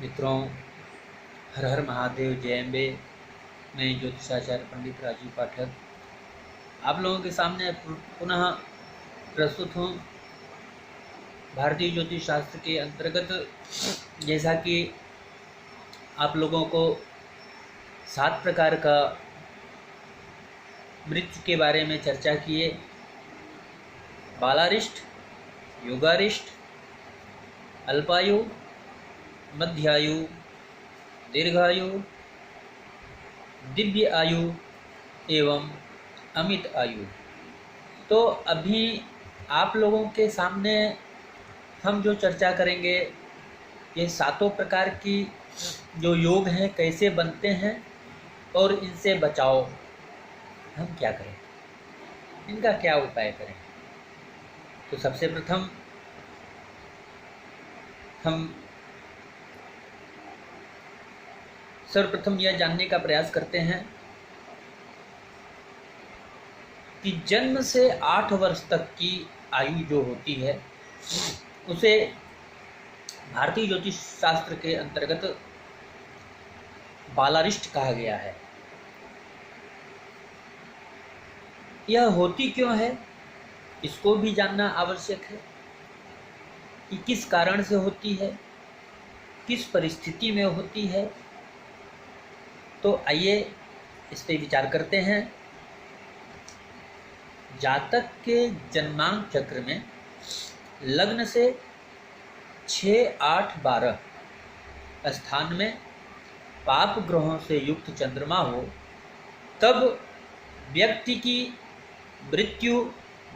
मित्रों, हर हर महादेव, जय अम्बे। मैं ज्योतिषाचार्य पंडित राजीव पाठक आप लोगों के सामने पुनः प्रस्तुत हूँ। भारतीय ज्योतिष शास्त्र के अंतर्गत जैसा कि आप लोगों को 7 प्रकार का मृत्यु के बारे में चर्चा किए। बालारिष्ट, योगारिष्ट, अल्पायु, मध्यायु, दीर्घायु, दिव्य आयु एवं अमित आयु। तो अभी आप लोगों के सामने हम जो चर्चा करेंगे, ये 7 प्रकार की जो योग हैं कैसे बनते हैं और इनसे बचाव हम क्या करें, इनका क्या उपाय करें। तो सबसे प्रथम हम सर्वप्रथम यह जानने का प्रयास करते हैं कि जन्म से 8 वर्ष तक की आयु जो होती है उसे भारतीय ज्योतिष शास्त्र के अंतर्गत बालारिष्ट कहा गया है। यह होती क्यों है, इसको भी जानना आवश्यक है कि किस कारण से होती है, किस परिस्थिति में होती है। तो आइए इस पर विचार करते हैं। जातक के जन्मांक चक्र में लग्न से 6, 8, 12 स्थान में पाप ग्रहों से युक्त चंद्रमा हो, तब व्यक्ति की मृत्यु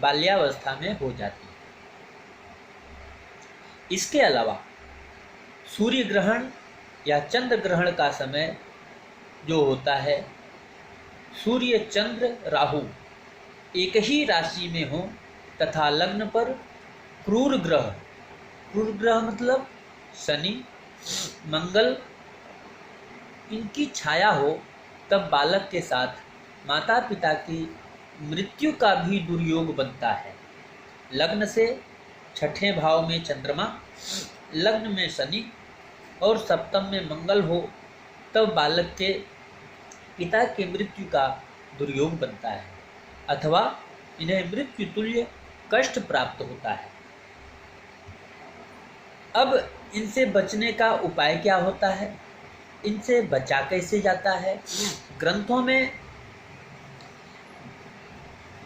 बाल्यावस्था में हो जाती है। इसके अलावा सूर्य ग्रहण या चंद्र ग्रहण का समय जो होता है, सूर्य, चंद्र, राहु एक ही राशि में हो तथा लग्न पर क्रूर ग्रह मतलब शनि, मंगल, इनकी छाया हो, तब बालक के साथ माता पिता की मृत्यु का भी दुर्योग बनता है। लग्न से 6ठे भाव में चंद्रमा, लग्न में शनि और सप्तम में मंगल हो, तब बालक के पिता की मृत्यु का दुर्योग बनता है अथवा इन्हें मृत्यु तुल्य कष्ट प्राप्त होता है। अब इनसे बचने का उपाय क्या होता है, इनसे बचा कैसे जाता है। ग्रंथों में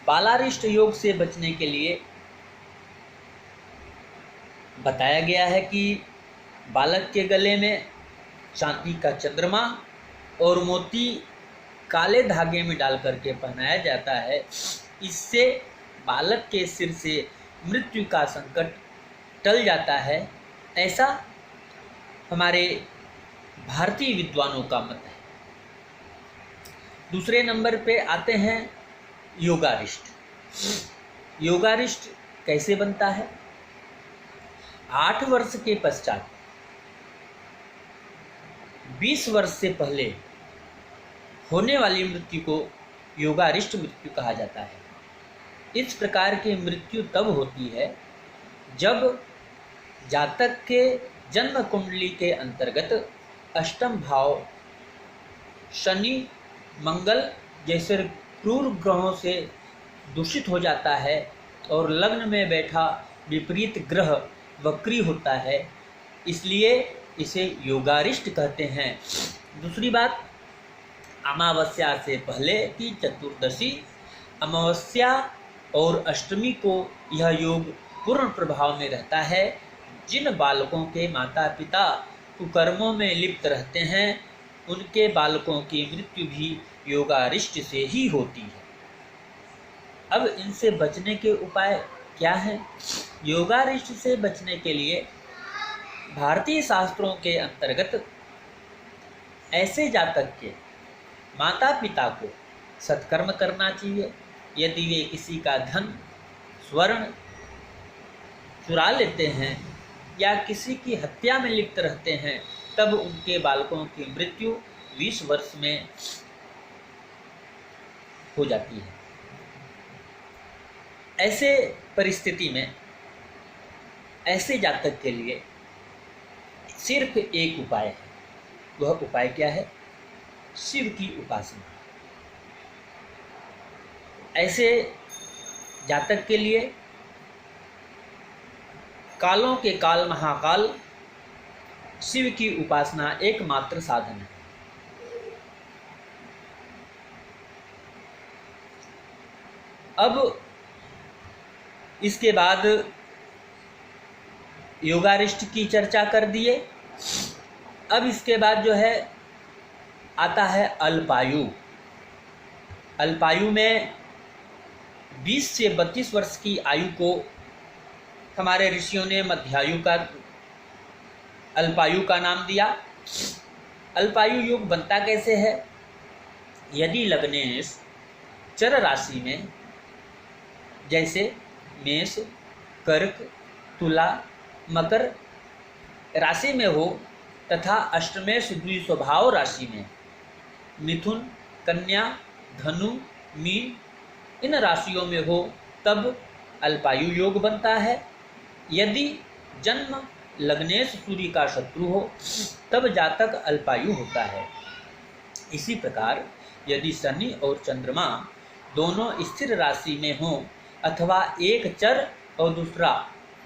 बालारिष्ट योग से बचने के लिए बताया गया है कि बालक के गले में चांदी का चंद्रमा और मोती काले धागे में डाल करके पहनाया जाता है। इससे बालक के सिर से मृत्यु का संकट टल जाता है, ऐसा हमारे भारतीय विद्वानों का मत है। दूसरे नंबर पे आते हैं योगारिष्ट। योगारिष्ट कैसे बनता है। 8 वर्ष के पश्चात 20 वर्ष से पहले होने वाली मृत्यु को योगारिष्ट मृत्यु कहा जाता है। इस प्रकार की मृत्यु तब होती है जब जातक के जन्म कुंडली के अंतर्गत अष्टम भाव शनि, मंगल जैसे क्रूर ग्रहों से दूषित हो जाता है और लग्न में बैठा विपरीत ग्रह वक्री होता है, इसलिए इसे योगारिष्ट कहते हैं। दूसरी बात, अमावस्या से पहले की चतुर्दशी, अमावस्या और अष्टमी को यह योग पूर्ण प्रभाव में रहता है। जिन बालकों के माता पिता कुकर्मों में लिप्त रहते हैं, उनके बालकों की मृत्यु भी योगारिष्ट से ही होती है। अब इनसे बचने के उपाय क्या हैं। योगारिष्ट से बचने के लिए भारतीय शास्त्रों के अंतर्गत ऐसे जातक के माता पिता को सत्कर्म करना चाहिए। यदि वे किसी का धन, स्वर्ण चुरा लेते हैं या किसी की हत्या में लिप्त रहते हैं, तब उनके बालकों की मृत्यु 20 वर्ष में हो जाती है। ऐसे परिस्थिति में ऐसे जातक के लिए सिर्फ एक उपाय है। वह उपाय क्या है? शिव की उपासना। ऐसे जातक के लिए कालों के काल महाकाल शिव की उपासना एकमात्र साधन है। अब इसके बाद योगारिष्ट की चर्चा कर दिए। अब इसके बाद जो है आता है अल्पायु। अल्पायु में 20 से 32 वर्ष की आयु को हमारे ऋषियों ने मध्यायु का अल्पायु का नाम दिया। अल्पायु योग बनता कैसे है? यदि लग्नेश चर राशि में जैसे मेष, कर्क, तुला, मकर राशि में हो तथा अष्टमेश द्विस्वभाव राशि में मिथुन, कन्या, धनु, मीन इन राशियों में हो तब अल्पायु योग बनता है। यदि जन्म लग्नेश सूर्य का शत्रु हो तब जातक अल्पायु होता है। इसी प्रकार यदि शनि और चंद्रमा दोनों स्थिर राशि में हों अथवा एक चर और दूसरा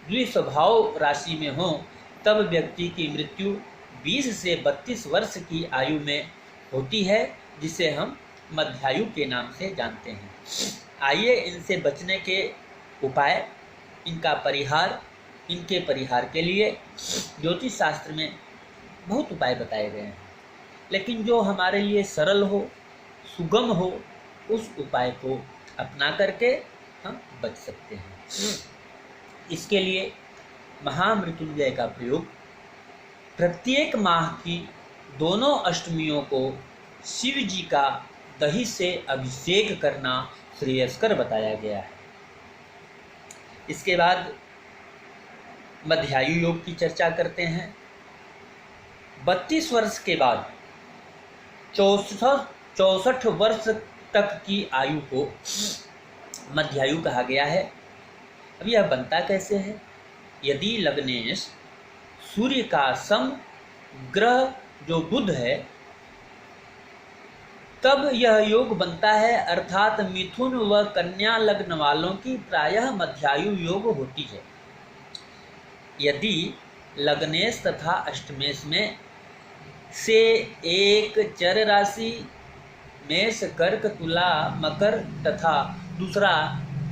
द्विस्वभाव राशि में हो तब व्यक्ति की मृत्यु 20 से 32 वर्ष की आयु में होती है, जिसे हम मध्यायु के नाम से जानते हैं। आइए इनसे बचने के उपाय, इनका परिहार, इनके परिहार के लिए ज्योतिष शास्त्र में बहुत उपाय बताए गए हैं, लेकिन जो हमारे लिए सरल हो, सुगम हो, उस उपाय को अपना करके हम बच सकते हैं। इसके लिए महामृत्युंजय का प्रयोग प्रत्येक माह की दोनों अष्टमियों को शिव जी का दही से अभिषेक करना श्रेयस्कर बताया गया है। इसके बाद मध्यायु योग की चर्चा करते हैं। 32 वर्ष के बाद 64 वर्ष तक की आयु को मध्यायु कहा गया है। अब यह बनता कैसे है? यदि लग्नेश सूर्य का सम ग्रह जो बुध है तब यह योग बनता है, अर्थात मिथुन व कन्या लग्न वालों की प्रायः मध्यायु योग होती है। यदि लग्नेश तथा अष्टमेश में से एक चर राशि मेष, कर्क, तुला, मकर तथा दूसरा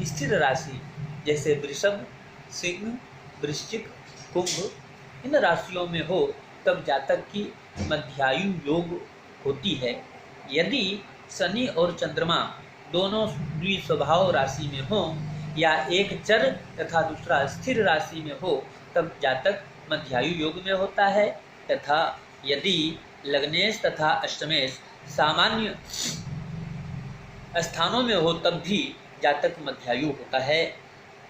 स्थिर राशि जैसे वृषभ, सिंह, वृश्चिक, कुंभ इन राशियों में हो तब जातक की मध्यायु योग होती है। यदि शनि और चंद्रमा दोनों द्विस्वभाव राशि में हो या एक चर तथा दूसरा स्थिर राशि में हो तब जातक मध्यायु योग में होता है, तथा यदि लग्नेश तथा अष्टमेश सामान्य स्थानों में हो तब भी जातक मध्यायु होता है।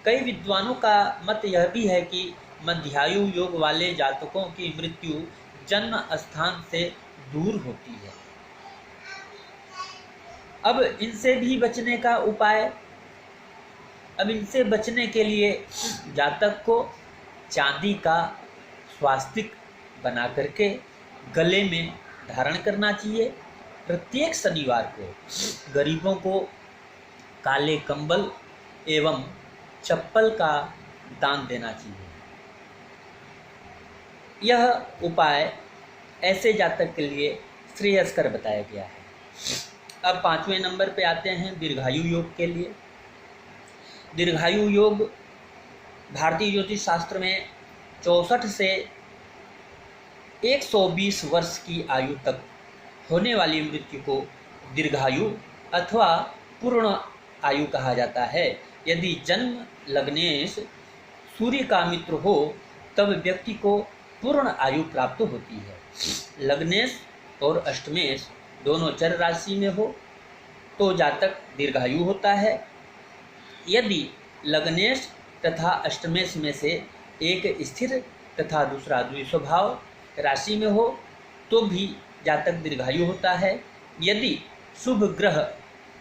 कई विद्वानों का मत यह भी है कि मध्यायु योग वाले जातकों की मृत्यु जन्म स्थान से दूर होती है। अब इनसे भी बचने का उपाय, अब इनसे बचने के लिए जातक को चांदी का स्वास्तिक बना करके गले में धारण करना चाहिए। प्रत्येक शनिवार को गरीबों को काले कंबल एवं चप्पल का दान देना चाहिए। यह उपाय ऐसे जातक के लिए श्रेयस्कर बताया गया है। अब 5वें नंबर पे आते हैं दीर्घायु योग के लिए। दीर्घायु योग भारतीय ज्योतिष शास्त्र में 64 से 120 वर्ष की आयु तक होने वाली मृत्यु को दीर्घायु अथवा पूर्ण आयु कहा जाता है। यदि जन्म लग्नेश सूर्य का मित्र हो तब व्यक्ति को पूर्ण आयु प्राप्त होती है। लग्नेश और अष्टमेश दोनों चर राशि में हो तो जातक दीर्घायु होता है। यदि लग्नेश तथा अष्टमेश में से एक स्थिर तथा दूसरा द्विस्वभाव राशि में हो तो भी जातक दीर्घायु होता है। यदि शुभ ग्रह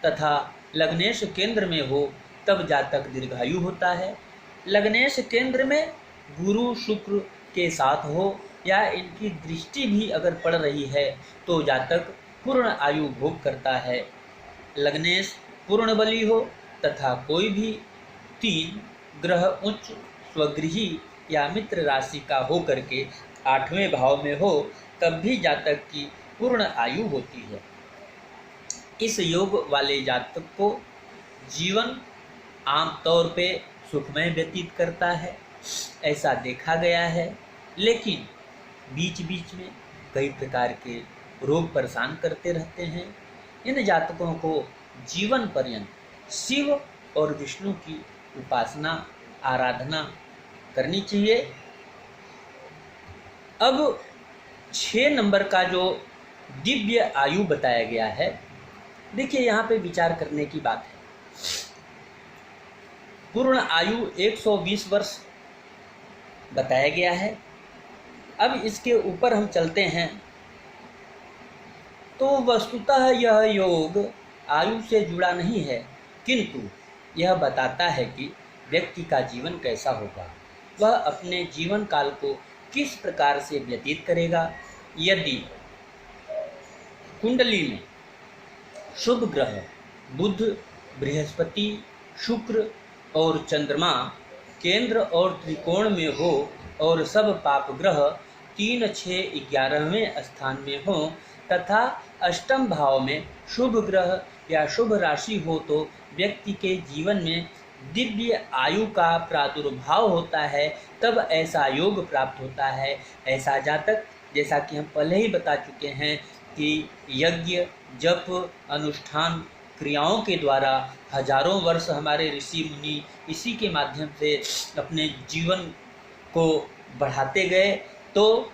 तथा लग्नेश केंद्र में हो तब जातक दीर्घायु होता है। लग्नेश केंद्र में गुरु शुक्र के साथ हो या इनकी दृष्टि भी अगर पड़ रही है तो जातक पूर्ण आयु भोग करता है। लग्नेश पूर्ण बली हो तथा कोई भी 3 ग्रह उच्च स्वगृही या मित्र राशि का हो करके 8वें भाव में हो तब भी जातक की पूर्ण आयु होती है। इस योग वाले जातक को जीवन आमतौर पे सुखमय व्यतीत करता है, ऐसा देखा गया है। लेकिन बीच बीच में कई प्रकार के रोग परेशान करते रहते हैं। इन जातकों को जीवन पर्यंत शिव और विष्णु की उपासना आराधना करनी चाहिए। अब 6 नंबर का जो दिव्य आयु बताया गया है, देखिए यहाँ पे विचार करने की बात है। पूर्ण आयु 120 वर्ष बताया गया है। अब इसके ऊपर हम चलते हैं तो वस्तुतः यह योग आयु से जुड़ा नहीं है, किंतु यह बताता है कि व्यक्ति का जीवन कैसा होगा, वह अपने जीवन काल को किस प्रकार से व्यतीत करेगा। यदि कुंडली में शुभ ग्रह बुध, बृहस्पति, शुक्र और चंद्रमा केंद्र और त्रिकोण में हो और सब पाप ग्रह 3, 6, 11वें स्थान में हो तथा अष्टम भाव में शुभ ग्रह या शुभ राशि हो तो व्यक्ति के जीवन में दिव्य आयु का प्रादुर्भाव होता है, तब ऐसा योग प्राप्त होता है। ऐसा जातक, जैसा कि हम पहले ही बता चुके हैं कि यज्ञ जप अनुष्ठान क्रियाओं के द्वारा हजारों वर्ष हमारे ऋषि मुनि इसी के माध्यम से अपने जीवन को बढ़ाते गए, तो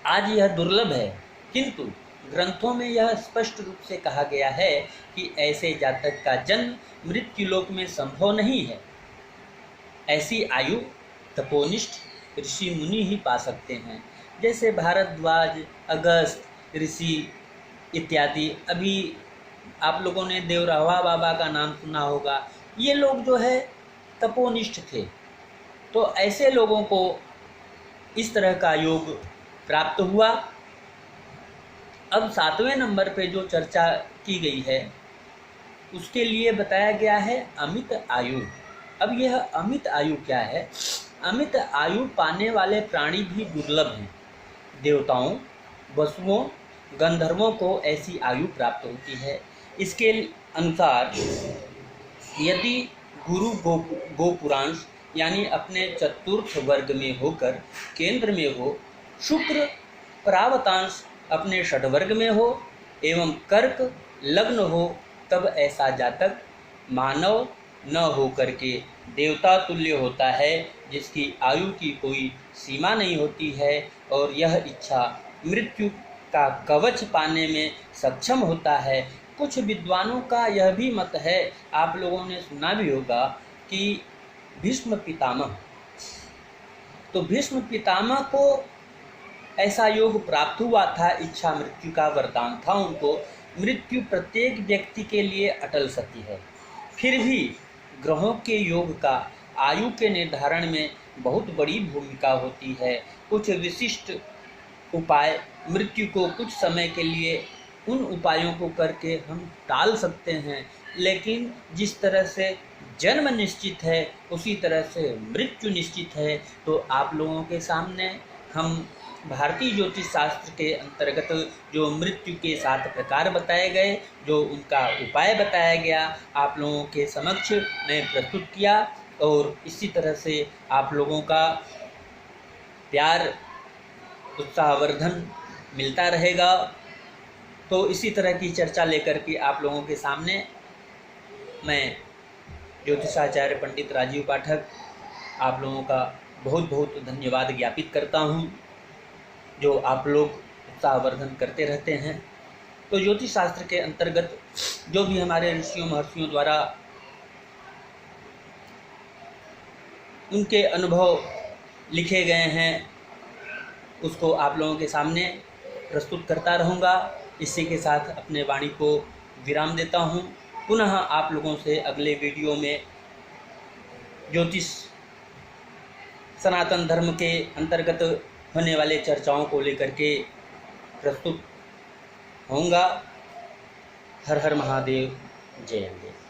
आज यह दुर्लभ है। किंतु ग्रंथों में यह स्पष्ट रूप से कहा गया है कि ऐसे जातक का जन्म मृत्यु लोक में संभव नहीं है। ऐसी आयु तपोनिष्ठ ऋषि मुनि ही पा सकते हैं, जैसे भारद्वाज, अगस्त ऋषि इत्यादि। अभी आप लोगों ने देवरावा बाबा का नाम सुना होगा। ये लोग जो है तपोनिष्ठ थे, तो ऐसे लोगों को इस तरह का योग प्राप्त हुआ। अब 7वें नंबर पे जो चर्चा की गई है उसके लिए बताया गया है अमित आयु। अब यह अमित आयु क्या है? अमित आयु पाने वाले प्राणी भी दुर्लभ हैं। देवताओं, वसुओं, गंधर्वों को ऐसी आयु प्राप्त होती है। इसके अनुसार यदि गुरु गोपुरांश यानी अपने चतुर्थ वर्ग में होकर केंद्र में हो, शुक्र परावतांश अपने षड्वर्ग में हो एवं कर्क लग्न हो, तब ऐसा जातक मानव न हो करके देवता तुल्य होता है, जिसकी आयु की कोई सीमा नहीं होती है और यह इच्छा मृत्यु का कवच पाने में सक्षम होता है। कुछ विद्वानों का यह भी मत है, आप लोगों ने सुना भी होगा कि भीष्म पितामह, तो भीष्म पितामह को ऐसा योग प्राप्त हुआ था, इच्छा मृत्यु का वरदान था उनको। मृत्यु प्रत्येक व्यक्ति के लिए अटल सती है, फिर भी ग्रहों के योग का आयु के निर्धारण में बहुत बड़ी भूमिका होती है। कुछ विशिष्ट उपाय मृत्यु को कुछ समय के लिए उन उपायों को करके हम टाल सकते हैं, लेकिन जिस तरह से जन्म निश्चित है उसी तरह से मृत्यु निश्चित है। तो आप लोगों के सामने हम भारतीय ज्योतिष शास्त्र के अंतर्गत जो मृत्यु के 7 प्रकार बताए गए, जो उनका उपाय बताया गया, आप लोगों के समक्ष मैं प्रस्तुत किया। और इसी तरह से आप लोगों का प्यार उत्साहवर्धन मिलता रहेगा। तो इसी तरह की चर्चा लेकर के आप लोगों के सामने मैं ज्योतिषाचार्य पंडित राजीव पाठक आप लोगों का बहुत बहुत धन्यवाद ज्ञापित करता हूँ, जो आप लोग उत्साहवर्धन करते रहते हैं। तो ज्योतिष शास्त्र के अंतर्गत जो भी हमारे ऋषियों महर्षियों द्वारा उनके अनुभव लिखे गए हैं, उसको आप लोगों के सामने प्रस्तुत करता रहूँगा। इसी के साथ अपने वाणी को विराम देता हूँ। पुनः आप लोगों से अगले वीडियो में ज्योतिष सनातन धर्म के अंतर्गत होने वाले चर्चाओं को लेकर के प्रस्तुत होऊंगा। हर हर महादेव, जय अंबे।